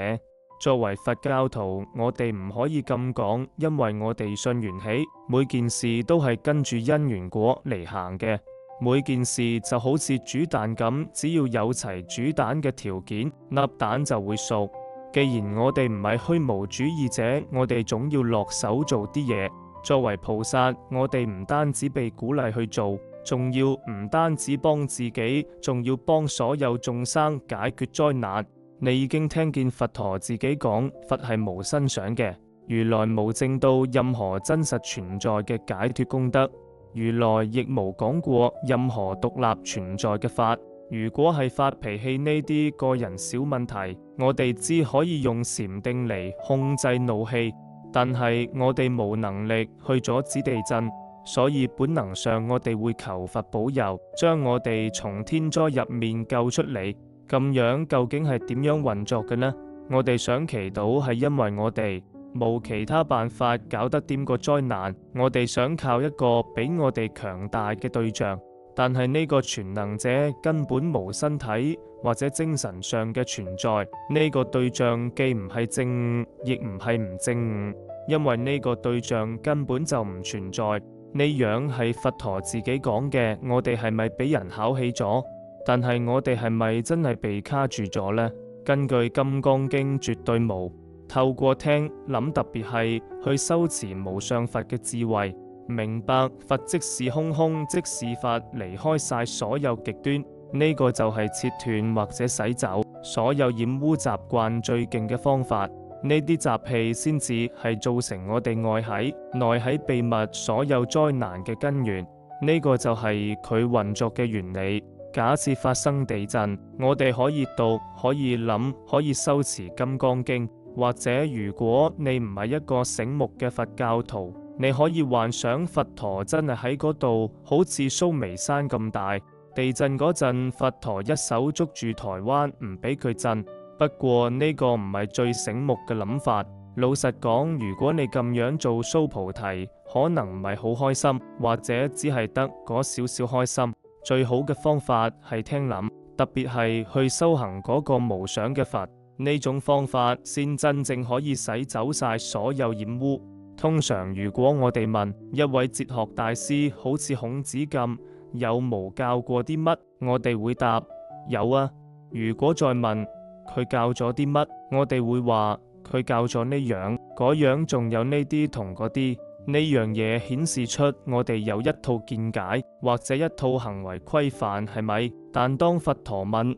作為佛教徒，我哋唔可以咁講，因為我哋信緣起，每件事都係跟住因緣果嚟行嘅。每件事就好似煮蛋咁，只要有齊煮蛋嘅條件，粒蛋就會熟。既然我哋唔係虛無主義者，我哋總要落手做啲嘢。作為菩薩，我哋唔單止被鼓勵去做，仲要唔單止幫自己，仲要幫所有眾生解決災難。你已經聽見佛陀自己講，佛係無身想嘅，如來無證到任何真實存在嘅解脫功德，如來亦無講過任何獨立存在嘅法。如果係發脾氣呢啲個人小問題，我哋只可以用禪定嚟控制怒氣，但係我哋冇能力去阻止地震，所以本能上我哋會求佛保佑，將我哋從天災入面救出嚟。咁樣究竟係點樣運作嘅呢？我哋想祈禱係因為我哋冇其他辦法搞得掂個災難，我哋想靠一個比我哋強大嘅對象，但係呢個全能者根本冇身體或者精神上嘅存在。呢個對象既唔係正悟，亦唔係唔正悟，因為呢個對象根本就唔存在。呢樣係佛陀自己講嘅，我哋係咪俾人考起咗？但係我哋係咪真係被卡住咗呢？根據《金剛經》絕對無。透過聽諗，特別係去修持無上佛嘅智慧，明白佛即是空，空即是法，離開晒所有極端。呢個就係切斷或者洗走所有染污習慣最勁嘅方法。呢啲習氣先至係造成我哋外喺內喺秘密所有災難嘅根源。呢個就係佢運作嘅原理。假設發生地震，我哋可以讀、可以諗、可以修持《金剛經》。或者如果你唔係一個醒目嘅佛教徒，你可以幻想佛陀真係喺嗰度，好似蘇眉山咁大。地震嗰陣，佛陀一手捉住台灣，唔俾佢震。不過呢個唔係最醒目嘅諗法。老實講，如果你咁樣做蘇菩提，可能唔係好開心，或者只係得嗰少少開心。最好嘅方法係聽諗，特別係去修行嗰個無想嘅佛。呢種方法先真正可以洗走晒所有染污。通常如果我哋問一位哲學大師，好似孔子咁，有冇教過啲乜？我哋會答有啊。如果再問佢教咗啲乜，我哋會話佢教咗呢樣嗰樣，仲有呢啲同嗰啲。呢樣嘢顯示出我哋有一套見解或者一套行為規範，係咪？但當佛陀問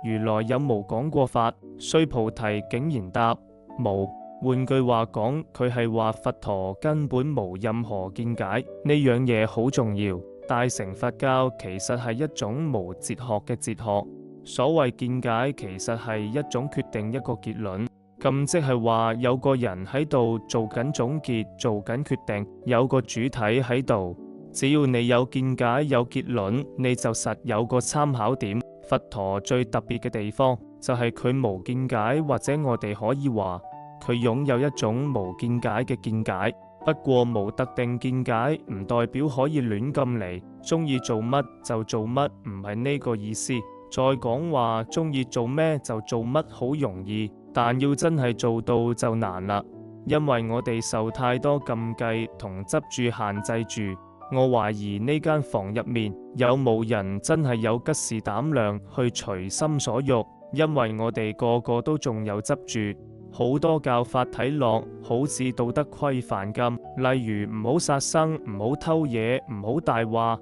如來有冇講過法，須菩提竟然答無。換句話講，佢係話佛陀根本冇任何見解。呢樣嘢好重要。大乘佛教其實係一種無哲學嘅哲學。所謂見解其實係一種決定，一個結論。咁即係話有個人喺度做緊總結，做緊決定，有個主體喺度。只要你有見解，有結論，你就實有個參考點。佛陀最特別嘅地方就係佢無見解，或者我哋可以話佢擁有一種無見解嘅見解。不過無特定見解唔代表可以亂咁嚟，中意做乜就做乜，唔係呢個意思。再講話中意做咩就做乜好容易，但要真係做到就難啦，因為我哋受太多禁忌同執住限制住。我懷疑呢間房入面有冇人真係有吉士膽量去隨心所欲，因為我哋個個都仲有執住。好多教法睇落好似道德規範咁，例如唔好殺生、唔好偷嘢、唔好大話。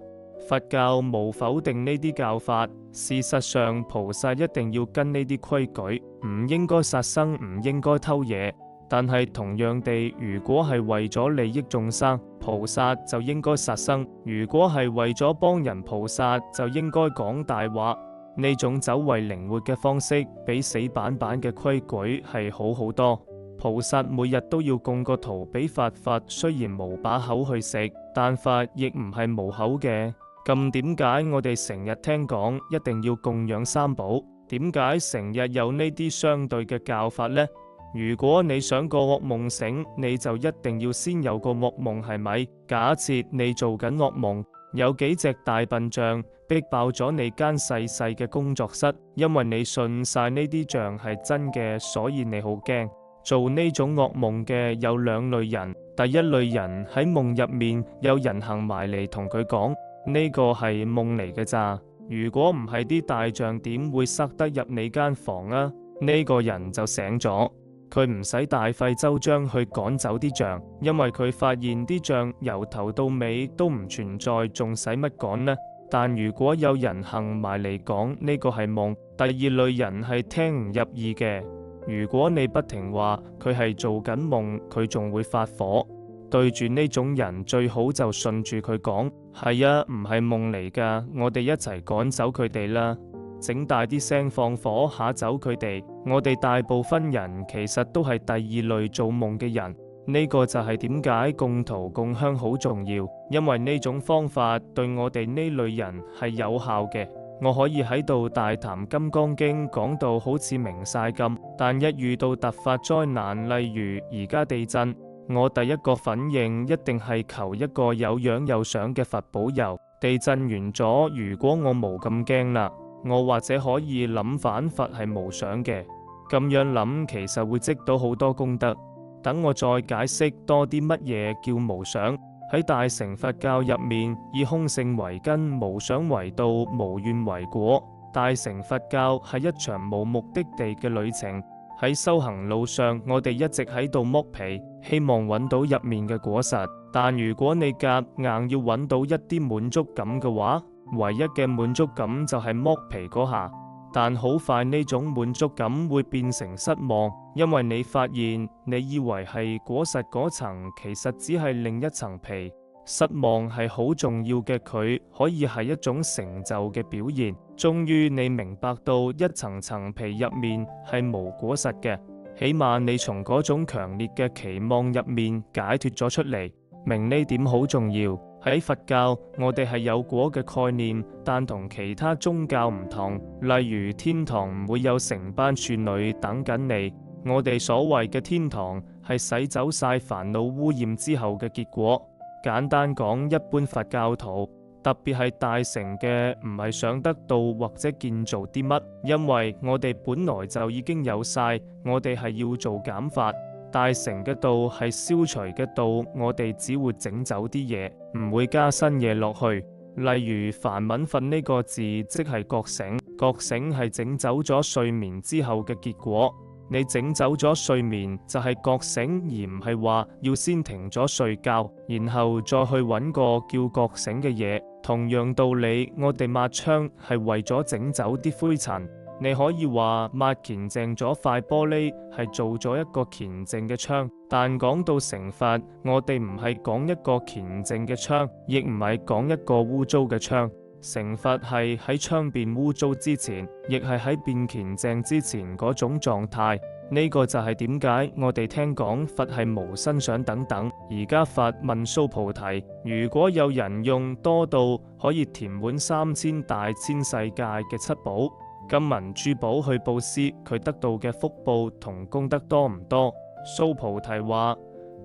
佛教冇否定呢啲教法，事實上菩薩一定要跟呢啲規矩，唔應該殺生，唔應該偷嘢。但係同樣地，如果係為咗利益眾生，菩薩就應該殺生；如果係為咗幫人，菩薩就應該講大話。呢種走為靈活嘅方式，比死板板嘅規矩係好好多。菩薩每日都要供個圖俾佛，佛雖然無把口去食，但佛亦唔係無口嘅。咁點解我哋成日聽講一定要供養三寶？點解成日有呢啲相對嘅教法呢？如果你想個噩夢醒，你就一定要先有個噩夢，係咪？假設你做緊噩夢，有幾隻大笨象逼爆咗你間細細嘅工作室，因為你信晒呢啲象係真嘅，所以你好驚。做呢種噩夢嘅有兩類人，第一類人喺夢入面有人行埋嚟同佢講，呢個係夢嚟嘅咋，如果唔係啲大象點會塞得入你間房啊？呢個人就醒咗。佢唔使大費周章去趕走啲象，因為佢發現啲象由頭到尾都唔存在，仲使乜趕呢？但如果有人行埋嚟講呢個係夢，第二類人係聽唔入耳嘅。如果你不停話佢係做緊夢，佢仲會發火。對住呢種人，最好就順住佢講，係啊，唔係夢嚟噶，我哋一齊趕走佢哋啦。整大啲聲放火嚇走佢哋。我哋大部分人其實都係第二類做夢嘅人。呢個就係點解共圖共香好重要，因為呢種方法對我哋呢類人係有效嘅。我可以喺度大談金剛經講到好似明晒咁，但一遇到突發災難，例如而家地震，我第一個反應一定係求一個有樣有相嘅佛保佑。地震完咗，如果我冇咁驚啦，我或者可以諗返佛係無想嘅，咁樣諗其實會積到好多功德。等我再解釋多啲乜嘢叫無想。喺大乘佛教入面，以空性為根，無想為道，無願為果。大乘佛教係一場無目的地嘅旅程。喺修行路上，我哋一直喺度剝皮，希望揾到入面嘅果實。但如果你夾硬要揾到一啲滿足感嘅話，唯一嘅滿足感就係剝皮嗰下。但好快呢種滿足感會變成失望，因為你發現你以為係果實嗰層，其實只係另一層皮。失望係好重要嘅，佢可以係一種成就嘅表現。終於你明白到一層層皮入面係無果實嘅，起碼你從嗰種強烈嘅期望入面解脫咗出嚟。明呢點好重要。喺佛教，我哋係有果嘅概念，但同其他宗教唔同。例如天堂唔會有成班處女等緊你，我哋所謂嘅天堂係洗走晒煩惱污染之後嘅結果。簡單講，一般佛教徒，特別係大乘嘅，唔係想得到或者建造啲乜，因為我哋本來就已經有晒，我哋係要做減法。大乘嘅道係消除嘅道，我哋只會整走啲嘢，唔會加新嘢落去。例如梵文瞓呢個字，即係覺醒，覺醒係整走咗睡眠之後嘅結果。你整走咗睡眠就係覺醒，而唔係話要先停咗睡覺，然後再去揾個叫覺醒嘅嘢。同樣道理，我哋抹窗係為咗整走啲灰塵。你可以話抹乾淨咗塊玻璃係做咗一個乾淨嘅窗，但講到成佛，我哋唔係講一個乾淨嘅窗，亦唔係講一個污糟嘅窗。成佛係喺窗變污糟之前，亦係喺變乾淨之前嗰種狀態。呢個就係點解我哋聽講佛係無身想等等。而家佛問蘇菩提，如果有人用多到可以填滿3000大千世界嘅七寶、金銀珠寶去布施，佢得到嘅福報同功德多唔多？蘇菩提話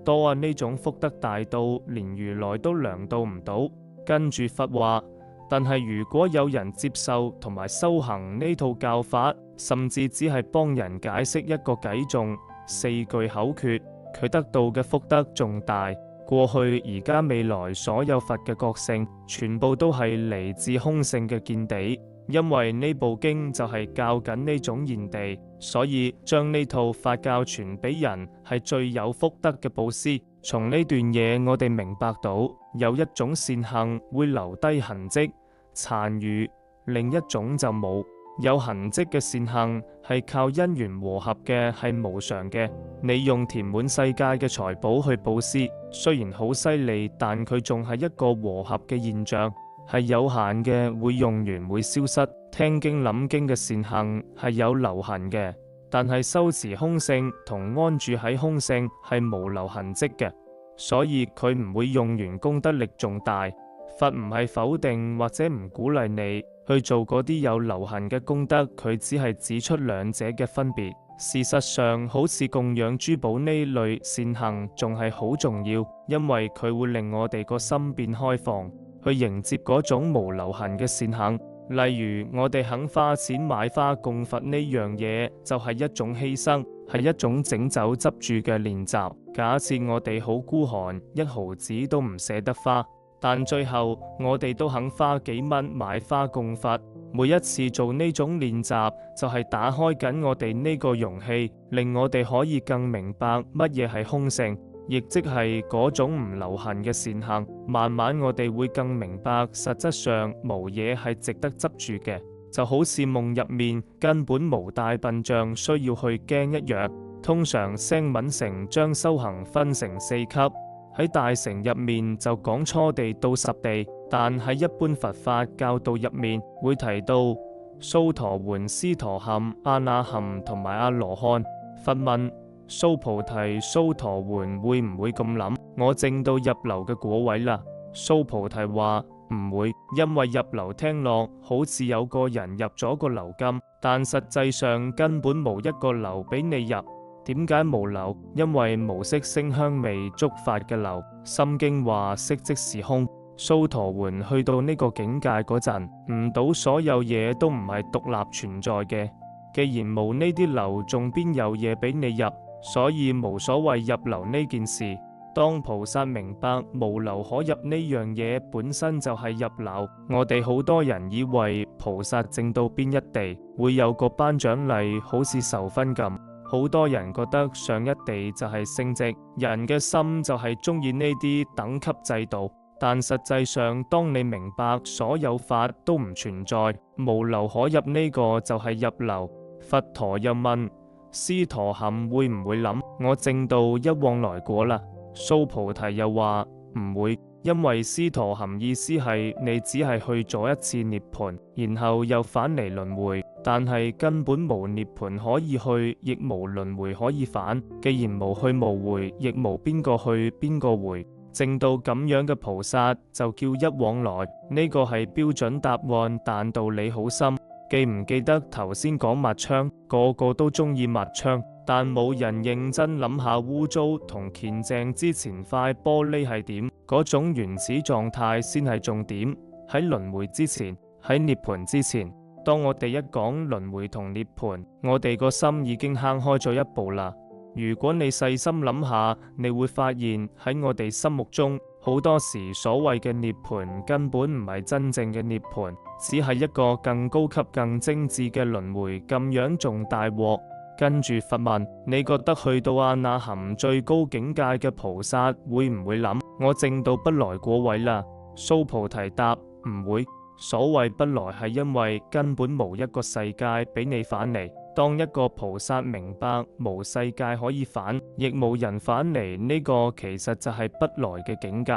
多啊，呢種福德大到連如來都量到唔到。跟住佛話，但係如果有人接受同埋修行呢套教法，甚至只係幫人解釋一個偈頌、4句口訣，佢得到嘅福德仲大。過去、而家、未來所有佛嘅覺性，全部都係嚟自空性嘅見地。因為呢部經就係教緊呢種現地，所以將呢套法教傳俾人係最有福德嘅布施。從呢段嘢我哋明白到，有一種善行會留低痕跡殘餘，另一種就冇。有痕跡嘅善行係靠因緣和合嘅，係無常嘅。你用填滿世界嘅財寶去布施，雖然好犀利，但佢仲係一個和合嘅現象，係有限嘅，會用完會消失。聽經諗經嘅善行係有留痕嘅，但係修持空性同安住喺空性係無留痕跡嘅，所以佢唔會用完功德力仲大。佛唔係否定或者唔鼓勵你去做嗰啲有留痕嘅功德，佢只係指出兩者嘅分別。事實上，好似供養珠寶呢類善行仲係好重要，因為佢會令我哋個心變開放，去迎接嗰種無留痕嘅善行。例如我哋肯花錢買花供佛呢樣嘢，就係一種犧牲，係一種整走執住嘅練習。假設我哋好孤寒，一毫子都唔捨得花，但最後我哋都肯花幾蚊買花供佛。每一次做呢種練習，就係打開緊我哋呢個容器，令我哋可以更明白乜嘢係空性，亦即係嗰種唔留痕嘅善行。慢慢我哋會更明白，實質上無嘢係值得執住嘅，就好似夢入面根本無大笨象需要去驚一樣。通常聲聞乘將修行分成4級，喺大乘入面就講初地到10地，但喺一般佛法教導入面會提到蘇陀洹、斯陀含、阿那含同埋阿羅漢。佛問蘇菩提，蘇陀洹會唔會咁諗？我證到入流嘅果位啦。蘇菩提話唔會，因為入流聽落好似有個人入咗個流金，但實際上根本冇一個流俾你入。點解無流？因為無色聲香味觸法嘅流。心經話色即是空。蘇陀洹去到呢個境界嗰陣，悟到所有嘢都唔係獨立存在嘅。既然冇呢啲流，仲邊有嘢俾你入？所以無所謂入流呢件事。當菩薩明白無流可入呢樣嘢本身就係入流，我哋好多人以為菩薩證到邊一地會有個頒獎禮，好似授勳咁。好多人覺得上一地就係升職，人嘅心就係中意呢啲等級制度。但實際上，當你明白所有法都唔存在，無流可入呢個就係入流。佛陀又問斯陀含會唔會諗我證到一往來果啦？蘇菩提又話唔會，因為斯陀含意思係你只係去咗一次涅槃，然後又返嚟輪迴，但係根本無涅槃可以去，亦無輪迴可以返。既然無去無回，亦無邊個去邊個回，證到咁樣嘅菩薩就叫一往來。呢個係標準答案，但道理好深。記唔記得頭先講抹窗？個個都中意抹窗，但冇人認真諗下污糟同乾淨之前塊玻璃係點，嗰種原始狀態先係重點。喺輪迴之前，喺涅槃之前，當我哋一講輪迴同涅槃，我哋個心已經行開咗一步啦。如果你細心諗下，你會發現喺我哋心目中，好多時所謂嘅涅槃根本唔係真正嘅涅槃，只係一個更高級、更精緻嘅輪迴，咁樣仲大鑊。跟住佛問：你覺得去到阿那含最高境界嘅菩薩會唔會諗我證到不來果位啦？蘇菩提答：唔會。所謂不來係因為根本無一個世界俾你返嚟。當一個菩薩明白無世界可以返，亦無人返嚟，呢個其實就係不來嘅境界。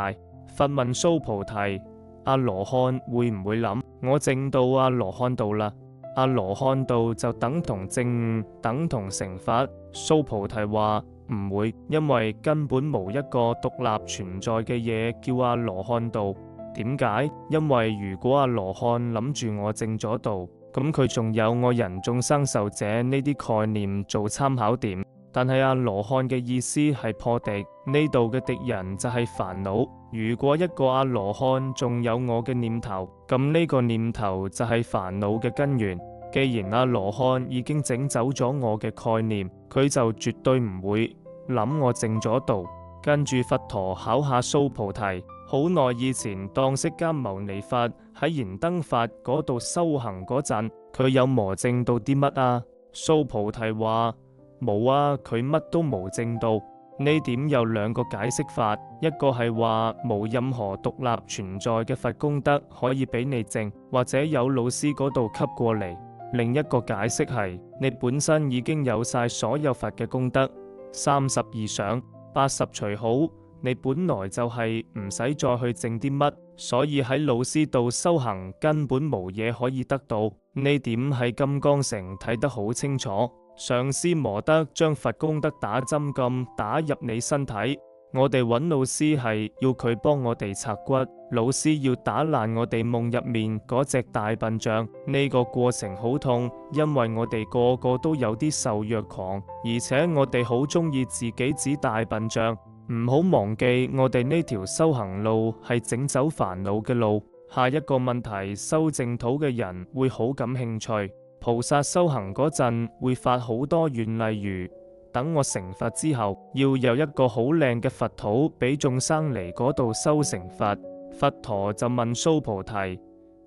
佛問蘇菩提：阿羅漢會唔會諗我證到阿羅漢道啦？阿羅漢道就等同證悟，等同成佛。蘇菩提話唔會，因為根本無一個獨立存在嘅嘢叫阿羅漢道。點解？因為如果阿羅漢諗住我證咗道，咁佢仲有我人眾生壽者呢啲概念做參考點。但係阿羅漢嘅意思係破敵，呢度嘅敵人就係煩惱。如果一個阿羅漢仲有我嘅念頭，咁呢個念頭就係煩惱嘅根源。既然阿羅漢已經整走咗我嘅概念，佢就絕對唔會諗我證咗道。跟住佛陀考下蘇菩提：好耐以前，當釋迦牟尼佛喺燃燈法嗰度修行嗰陣，佢有磨證到啲乜啊？蘇菩提話：冇啊，佢乜都冇證到。呢點有兩個解釋法，一個係話冇任何獨立存在嘅佛功德可以俾你證，或者有老師嗰度吸過嚟。另一個解釋係你本身已經有晒所有佛嘅功德，30而上，80除好。你本來就係唔使再去證啲乜，所以喺老師度修行根本無嘢可以得到。呢點喺金剛城睇得好清楚。上師磨得將佛功德打針咁打入你身體，我哋揾老師係要佢幫我哋拆骨，老師要打爛我哋夢入面嗰隻大笨象。呢個過程好痛，因為我哋個個都有啲受虐狂，而且我哋好中意自己指大笨象。唔好忘記，我哋呢條修行路係整走煩惱嘅路。下一個問題，修淨土嘅人會好感興趣。菩薩修行嗰陣會發好多願，例如等我成佛之後，要有一個好靚嘅佛土俾眾生嚟嗰度修成佛。佛陀就問蘇菩提：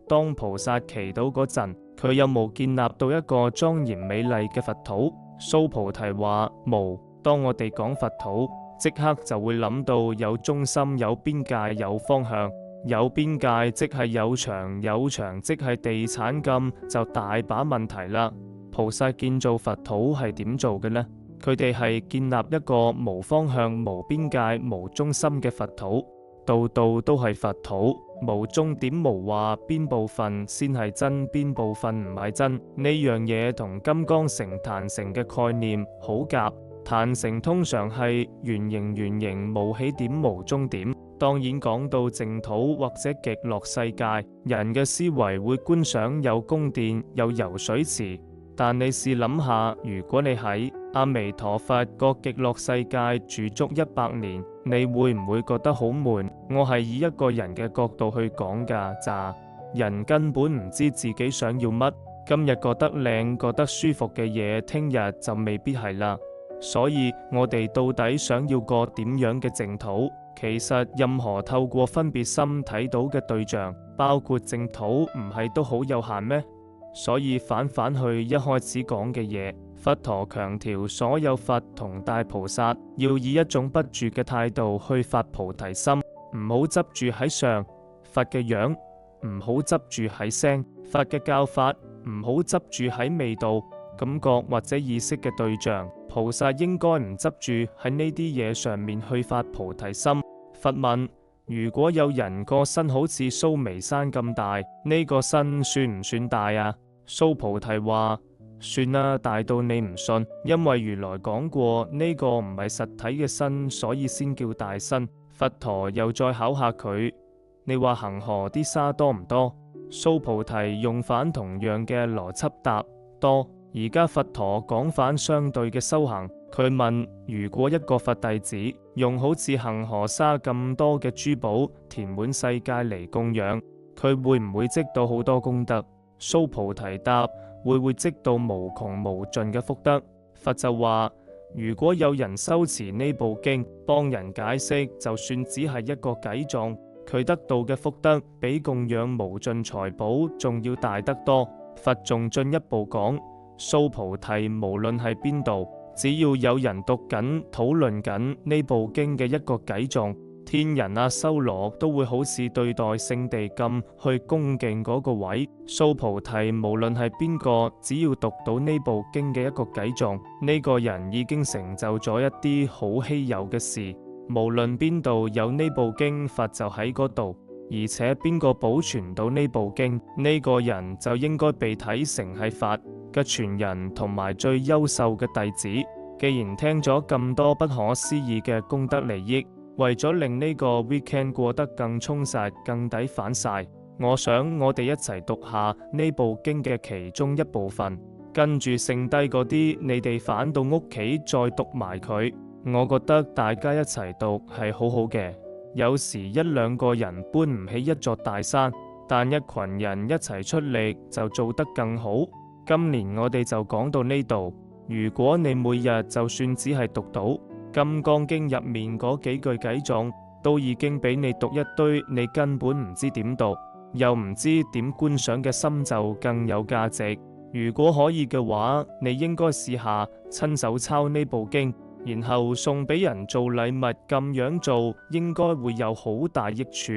當菩薩祈禱嗰陣，佢有冇建立到一個莊嚴美麗嘅佛土？蘇菩提話無。當我哋講佛土，即刻就會諗到有中心、有邊界、有方向。有邊界即係有牆，有牆即係地產，咁就大把問題啦。菩薩建造佛土係點做嘅呢？佢哋係建立一個無方向、無邊界、無中心嘅佛土，度度都係佛土，無終點，無話邊部分先係真，邊部分唔係真。呢樣嘢同金剛城壇城嘅概念好夾。壇城通常係圓形，圓形無起點無終點。當然講到淨土或者極樂世界，人嘅思維會觀想有宮殿、有游水池。但你試諗下，如果你喺阿彌陀佛個極樂世界住足100年，你會唔會覺得好悶？我係以一個人嘅角度去講㗎咋。人根本唔知自己想要乜，今日覺得靚、覺得舒服嘅嘢，聽日就未必係啦。所以我哋到底想要個點樣嘅淨土？其實任何透過分別心睇到嘅對象，包括淨土，唔係都好有限咩？所以返去一開始講嘅嘢，佛陀強調所有佛同大菩薩要以一種不住嘅態度去發菩提心，唔好執住喺相佛嘅樣，唔好執住喺聲佛嘅教法，唔好執住喺味道、感覺或者意識嘅對象。菩薩應該唔執住喺呢啲嘢上面去發菩提心。佛問：如果有人個身好似蘇眉山咁大，呢個身算唔算大啊？蘇菩提話：算啦，大到你唔信，因為如來講過呢個唔係實體嘅身，所以先叫大身。佛陀又再考下佢：你話恒河啲沙多唔多？蘇菩提用返同樣嘅邏輯答：多。而家佛陀講返相對嘅修行，佢問：如果一個佛弟子用好似恒河沙咁多嘅珠寶填滿世界嚟供養，佢會唔會積到好多功德？蘇菩提答：會積到無窮無盡嘅福德。佛就話：如果有人修持呢部經，幫人解釋，就算只係一個偈頌，佢得到嘅福德比供養無盡財寶仲要大得多。佛仲進一步講：蘇菩提，無論係邊度，只要有人讀緊、討論緊呢部經嘅一個偈頌，天人啊、修羅都會好似對待聖地咁去恭敬嗰個位。蘇菩提，無論係邊個，只要讀到呢部經嘅一個偈頌，呢個人已經成就咗一啲好稀有嘅事。無論邊度有呢部經，佛就喺嗰度。而且邊個保存到呢部經，呢個人就應該被睇成係佛嘅傳人同埋最優秀嘅弟子。既然聽咗咁多不可思議嘅功德利益，為咗令呢個 weekend 過得更充實、更抵返晒，我想我哋一齊讀下呢部經嘅其中一部分，跟住剩低嗰啲，你哋返到屋企再讀埋佢。我覺得大家一齊讀係好好嘅。有時一兩個人搬唔起一座大山，但一群人一齊出力就做得更好。今年我哋就講到呢度。如果你每日就算只係讀到《金剛經》入面嗰幾句偈頌，都已經俾你讀一堆你根本唔知點讀，又唔知點觀想嘅心就更有價值。如果可以嘅話，你應該試下親手抄呢部經，然後送俾人做禮物，咁樣做應該會有好大益處。